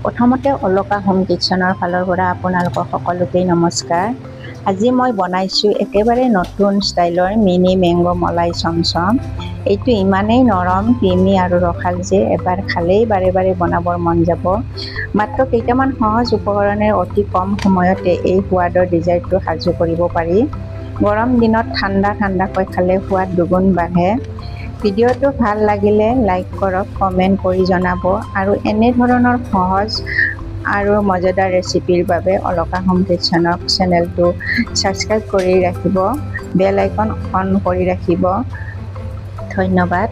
প্ৰথমতে অলকা হোম কিটচেনৰ ফালৰ পৰা আপোনালোকক সকলোকে নমস্কাৰ। আজি মই বনাইছোঁ একেবাৰে নতুন ষ্টাইলৰ মিনি মেংগো মলাই চমচম। এইটো ইমানেই নৰম, ক্ৰিমি আৰু ৰসাল যে এবাৰ খালেই বাৰে বাৰে বনাবৰ মন যাব। মাত্ৰ কেইটামান সহজ উপকৰণেৰে অতি কম সময়তে এই সোৱাদৰ ডিজাৰ্টটো সাজু কৰিব পাৰি। গৰম দিনত ঠাণ্ডাকৈ খালে সোৱাদ দুগুণ বাঢ়ে। ভিডিঅ'টো ভাল লাগিলে লাইক কৰক, কমেণ্ট কৰি জনাব আৰু এনে ধৰণৰ সহজ আৰু মজাদাৰ ৰেচিপিৰ বাবে অলকা হোম কিটচেনৰ চেনেলটো ছাবস্ক্ৰাইব কৰি ৰাখিব, বেল আইকন অন কৰি ৰাখিব। ধন্যবাদ।